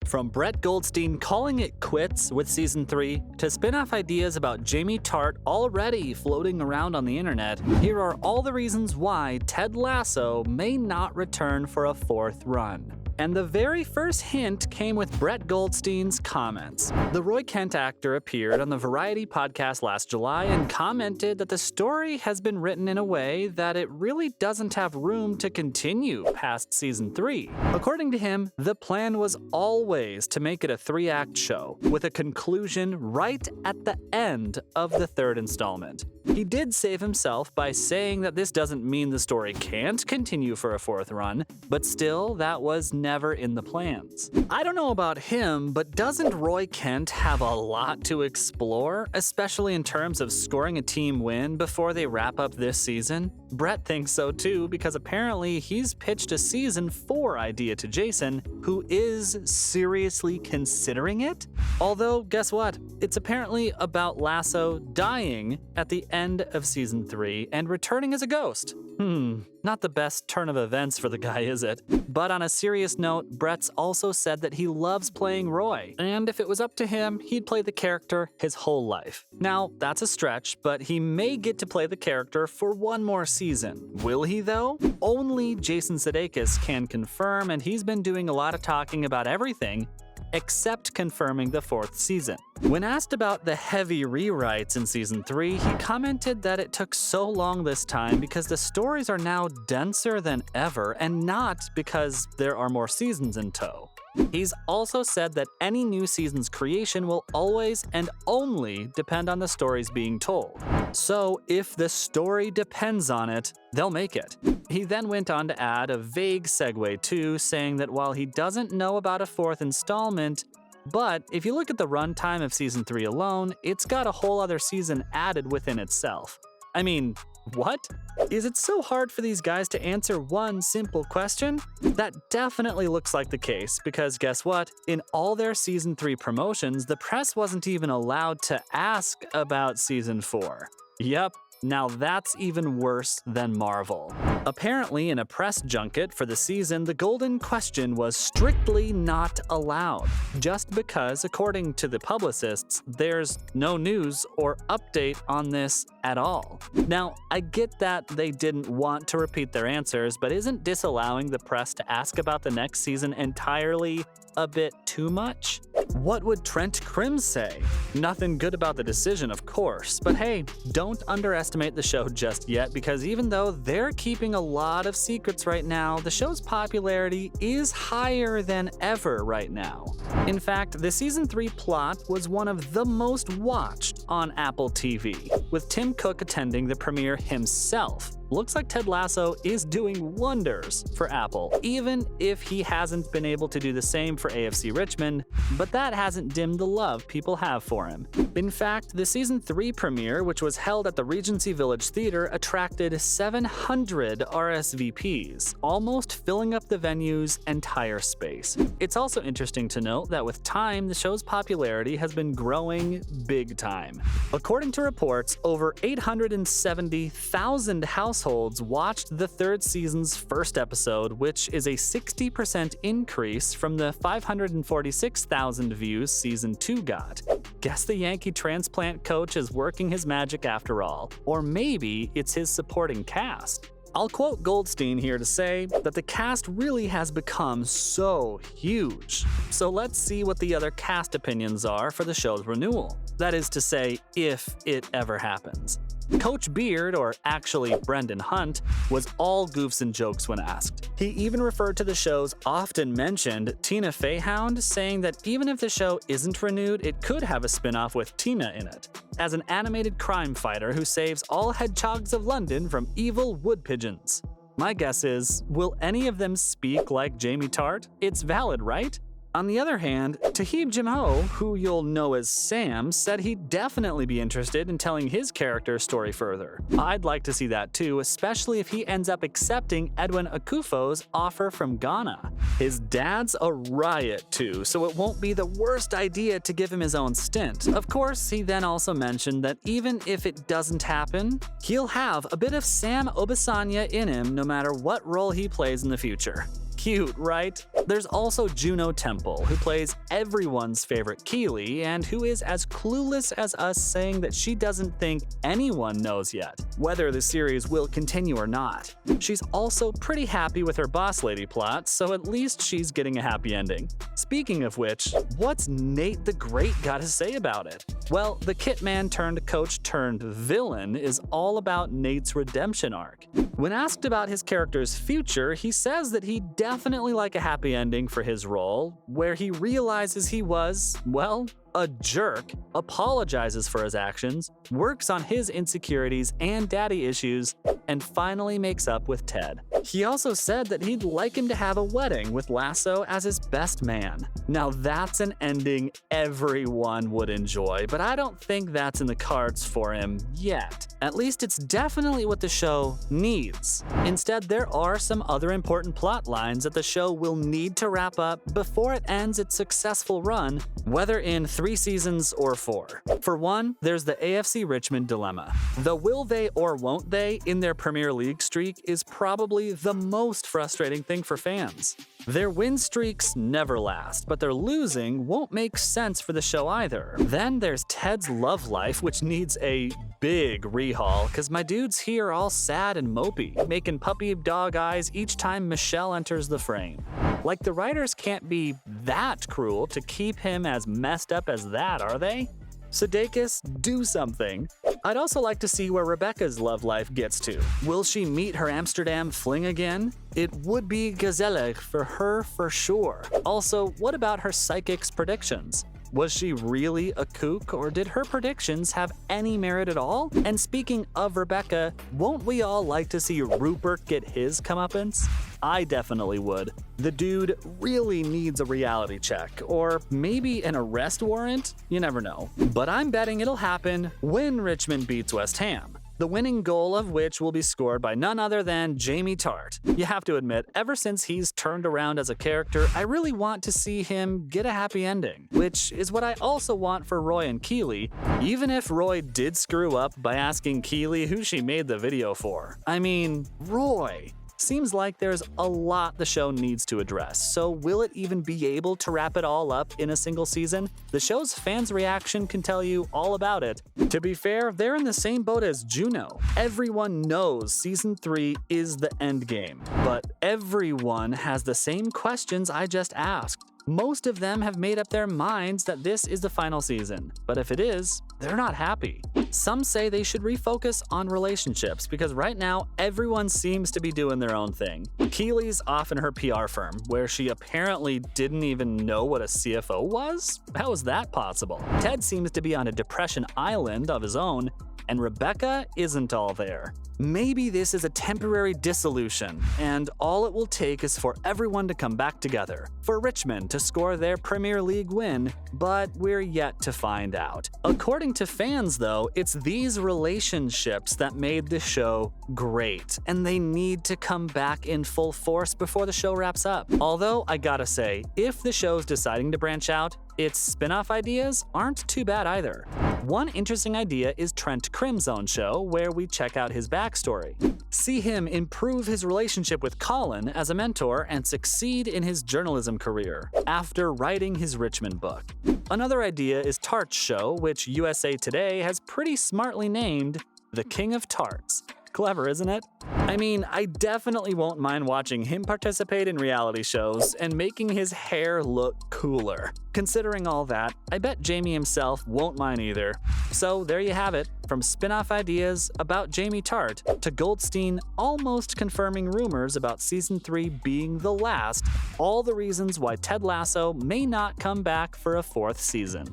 From Brett Goldstein calling it quits with season 3 to spin-off ideas about Jamie Tart already floating around on the internet, here are all the reasons why Ted Lasso may not return for a 4th run. And the very first hint came with Brett Goldstein's comments. The Roy Kent actor appeared on the Variety podcast last July and commented that the story has been written in a way that it really doesn't have room to continue past season 3. According to him, the plan was always to make it a 3-act show, with a conclusion right at the end of the 3rd installment. He did save himself by saying that this doesn't mean the story can't continue for a 4th run, but still, that was never in the plans. I don't know about him, but doesn't Roy Kent have a lot to explore, especially in terms of scoring a team win before they wrap up this season? Brett thinks so too, because apparently he's pitched a season 4 idea to Jason, who is seriously considering it. Although, guess what? It's apparently about Lasso dying at the end of season 3 and returning as a ghost. Not the best turn of events for the guy, is it? But on a serious note, Brett's also said that he loves playing Roy, and if it was up to him, he'd play the character his whole life. Now, that's a stretch, but he may get to play the character for one more season. Will he, though? Only Jason Sudeikis can confirm, and he's been doing a lot of talking about everything except confirming the 4th season. When asked about the heavy rewrites in season 3, he commented that it took so long this time because the stories are now denser than ever and not because there are more seasons in tow. He's also said that any new season's creation will always and only depend on the stories being told. So if the story depends on it, they'll make it. He then went on to add a vague segue too, saying that while he doesn't know about a 4th installment, but if you look at the runtime of season 3 alone, it's got a whole other season added within itself. I mean, what? Is it so hard for these guys to answer one simple question? That definitely looks like the case, because guess what? In all their season 3 promotions, the press wasn't even allowed to ask about season 4. Yep. Now that's even worse than Marvel. Apparently, in a press junket for the season, the golden question was strictly not allowed, just because, according to the publicists, there's no news or update on this at all. Now, I get that they didn't want to repeat their answers, but isn't disallowing the press to ask about the next season entirely a bit too much? What would Trent Crimm say? Nothing good about the decision, of course, but hey, don't underestimate the show just yet, because even though they're keeping a lot of secrets right now, the show's popularity is higher than ever right now. In fact, the season 3 plot was one of the most watched on Apple TV, with Tim Cook attending the premiere himself. Looks like Ted Lasso is doing wonders for Apple, even if he hasn't been able to do the same for AFC Richmond, but that hasn't dimmed the love people have for him. In fact, the season 3 premiere, which was held at the Regency Village Theater, attracted 700 RSVPs, almost filling up the venue's entire space. It's also interesting to note that with time, the show's popularity has been growing big time. According to reports, over 870,000 households watched the 3rd season's first episode, which is a 60% increase from the 546,000 views season 2 got. Guess the Yankee transplant coach is working his magic after all, or maybe it's his supporting cast. I'll quote Goldstein here to say that the cast really has become so huge. So let's see what the other cast opinions are for the show's renewal. That is to say, if it ever happens. Coach Beard, or actually Brendan Hunt, was all goofs and jokes when asked. He even referred to the show's often mentioned Tina Fey Hound, saying that even if the show isn't renewed, it could have a spin-off with Tina in it, as an animated crime fighter who saves all hedgehogs of London from evil wood pigeons. My guess is, will any of them speak like Jamie Tart? It's valid, right? On the other hand, Tahib Jamho, who you'll know as Sam, said he'd definitely be interested in telling his character's story further. I'd like to see that too, especially if he ends up accepting Edwin Akufo's offer from Ghana. His dad's a riot too, so it won't be the worst idea to give him his own stint. Of course, he then also mentioned that even if it doesn't happen, he'll have a bit of Sam Obisanya in him no matter what role he plays in the future. Cute, right? There's also Juno Temple, who plays everyone's favorite Keely and who is as clueless as us, saying that she doesn't think anyone knows yet whether the series will continue or not. She's also pretty happy with her boss lady plot, so at least she's getting a happy ending. Speaking of which, what's Nate the Great got to say about it? Well, the Kitman turned coach turned villain is all about Nate's redemption arc. When asked about his character's future, he says that he'd definitely like a happy ending for his role, where he realizes he was, well, a jerk, apologizes for his actions, works on his insecurities and daddy issues, and finally makes up with Ted. He also said that he'd like him to have a wedding with Lasso as his best man. Now that's an ending everyone would enjoy, but I don't think that's in the cards for him yet. At least it's definitely what the show needs. Instead, there are some other important plot lines that the show will need to wrap up before it ends its successful run, whether in 3 seasons or 4. For one, there's the AFC Richmond dilemma. The will they or won't they in their Premier League streak is probably the most frustrating thing for fans. Their win streaks never last, but their losing won't make sense for the show either. Then there's Ted's love life, which needs a big rehaul, cause my dude's here all sad and mopey, making puppy dog eyes each time Michelle enters the frame. Like the writers can't be that cruel to keep him as messed up as that, are they? Sudeikis, do something. I'd also like to see where Rebecca's love life gets to. Will she meet her Amsterdam fling again? It would be gezellig for her for sure. Also, what about her psychic's predictions? Was she really a kook, or did her predictions have any merit at all? And speaking of Rebecca, won't we all like to see Rupert get his comeuppance? I definitely would. The dude really needs a reality check, or maybe an arrest warrant? You never know. But I'm betting it'll happen when Richmond beats West Ham. The winning goal of which will be scored by none other than Jamie Tart. You have to admit, ever since he's turned around as a character, I really want to see him get a happy ending, which is what I also want for Roy and Keely, even if Roy did screw up by asking Keely who she made the video for. I mean, Roy. Seems like there's a lot the show needs to address, so will it even be able to wrap it all up in a single season? The show's fans' reaction can tell you all about it. To be fair, they're in the same boat as Juno. Everyone knows season 3 is the end game, but everyone has the same questions I just asked. Most of them have made up their minds that this is the final season, but if it is, they're not happy. Some say they should refocus on relationships because right now everyone seems to be doing their own thing. Keely's off in her PR firm, where she apparently didn't even know what a CFO was? How is that possible? Ted seems to be on a depression island of his own, and Rebecca isn't all there. Maybe this is a temporary dissolution, and all it will take is for everyone to come back together, for Richmond to score their Premier League win, but we're yet to find out. According to fans, though, it's these relationships that made the show great, and they need to come back in full force before the show wraps up. Although, I gotta say, if the show's deciding to branch out, its spin-off ideas aren't too bad either. One interesting idea is Trent Crimzone's show, where we check out his backstory. See him improve his relationship with Colin as a mentor and succeed in his journalism career after writing his Richmond book. Another idea is Tart's show, which USA Today has pretty smartly named The King of Tarts. Clever, isn't it? I mean, I definitely won't mind watching him participate in reality shows and making his hair look cooler. Considering all that, I bet Jamie himself won't mind either. So there you have it, from spin-off ideas about Jamie Tart to Goldstein almost confirming rumors about season 3 being the last, all the reasons why Ted Lasso may not come back for a 4th season.